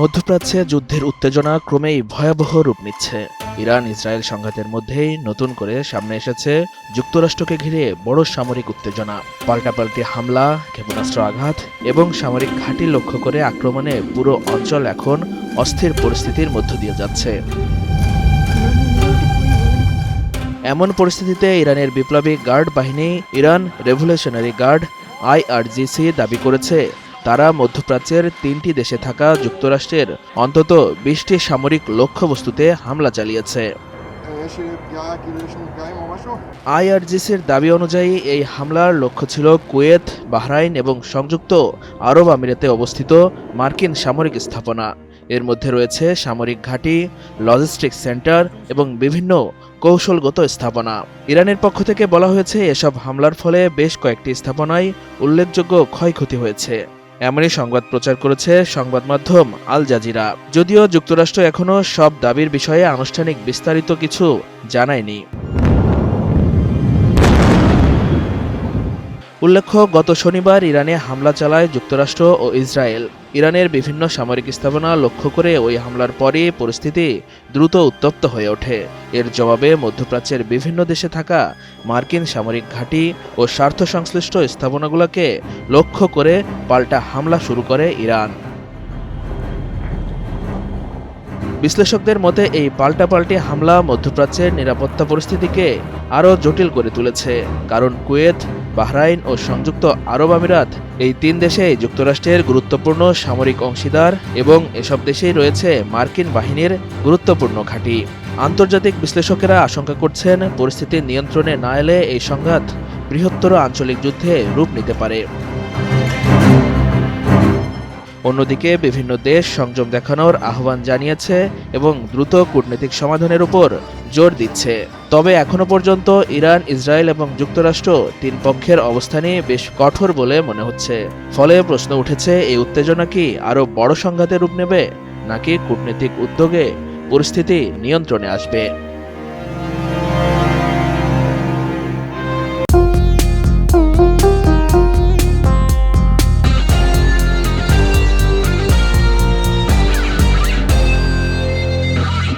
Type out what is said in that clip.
মধ্যপ্রাচ্যে যুদ্ধের উত্তেজনা ক্রমেই ভয়াবহ রূপ নিচ্ছে। ইরান ইসরায়েল সংঘাতের মধ্যেই নতুন করে সামনে এসেছে যুক্তরাষ্ট্রকে ঘিরে বড় সামরিক উত্তেজনা। পাল্টাপাল্টি হামলা, ক্ষেপণাস্ত্র আঘাত এবং সামরিক ঘাঁটি লক্ষ্য করে আক্রমণে পুরো অঞ্চল এখন অস্থির পরিস্থিতির মধ্য দিয়ে যাচ্ছে। এমন পরিস্থিতিতে ইরানের বিপ্লবী গার্ড বাহিনী ইরান রেভলিউশনারি গার্ড IRGC দাবি করেছে তারা মধ্যপ্রাচ্যের 3টি দেশে থাকা যুক্তরাষ্ট্রের অন্তত 20টি সামরিক লক্ষ্যবস্তুতে হামলা চালিয়েছে। IRGCর দাবি অনুযায়ী এই হামলার লক্ষ্য ছিল কুয়েত, বাহরাইন এবং সংযুক্ত আরব আমিরাতে অবস্থিত মার্কিন সামরিক স্থাপনা। এর মধ্যে রয়েছে সামরিক ঘাঁটি, লজিস্টিক্স সেন্টার এবং বিভিন্ন কৌশলগত স্থাপনা। ইরানের পক্ষ থেকে বলা হয়েছে এসব হামলার ফলে বেশ কয়েকটি স্থাপনায় উল্লেখযোগ্য ক্ষয়ক্ষতি হয়েছে। এমনই সংবাদ প্রচার করেছে সংবাদ মাধ্যম আল জাজিরা। যদিও যুক্তরাষ্ট্র এখনও সব দাবির বিষয়ে আনুষ্ঠানিক বিস্তারিত কিছু জানায়নি। উল্লেখ্য, গত শনিবার ইরানে হামলা চালায় যুক্তরাষ্ট্র ও ইসরায়েল। ইরানের বিভিন্ন সামরিক স্থাপনা লক্ষ্য করে ওই হামলার পরই পরিস্থিতি দ্রুত উত্তপ্ত হয়ে ওঠে। এর জবাবে মধ্যপ্রাচ্যের বিভিন্ন দেশে থাকা মার্কিন সামরিক ঘাঁটি ও স্বার্থ সংশ্লিষ্ট স্থাপনাগুলোকে লক্ষ্য করে পাল্টা হামলা শুরু করে ইরান। বিশ্লেষকদের মতে এই পাল্টাপাল্টি হামলা মধ্যপ্রাচ্যের নিরাপত্তা পরিস্থিতিকে আরও জটিল করে তুলেছে, কারণ কুয়েত, বাহরাইন ও সংযুক্ত আরব আমিরাত এই 3 দেশেই যুক্তরাষ্ট্রের গুরুত্বপূর্ণ সামরিক অংশীদার এবং এসব দেশেই রয়েছে মার্কিন বাহিনীর গুরুত্বপূর্ণ ঘাঁটি। আন্তর্জাতিক বিশ্লেষকেরা আশঙ্কা করছেন পরিস্থিতি নিয়ন্ত্রণে না এলে এই সংঘাত বৃহত্তর আঞ্চলিক যুদ্ধে রূপ নিতে পারে। অন্যদিকে বিভিন্ন দেশ সংযম দেখানোর আহ্বান জানিয়েছে এবং দ্রুত কূটনৈতিক সমাধানের উপর জোর দিচ্ছে। তবে এখনো পর্যন্ত ইরান, ইসরায়েল এবং যুক্তরাষ্ট্র 3 পক্ষের অবস্থানই বেশ কঠোর বলে মনে হচ্ছে। ফলে প্রশ্ন উঠেছে, এই উত্তেজনা কি আরও বড় সংঘাতে রূপ নেবে, নাকি কূটনৈতিক উদ্যোগে পরিস্থিতি নিয়ন্ত্রণে আসবে?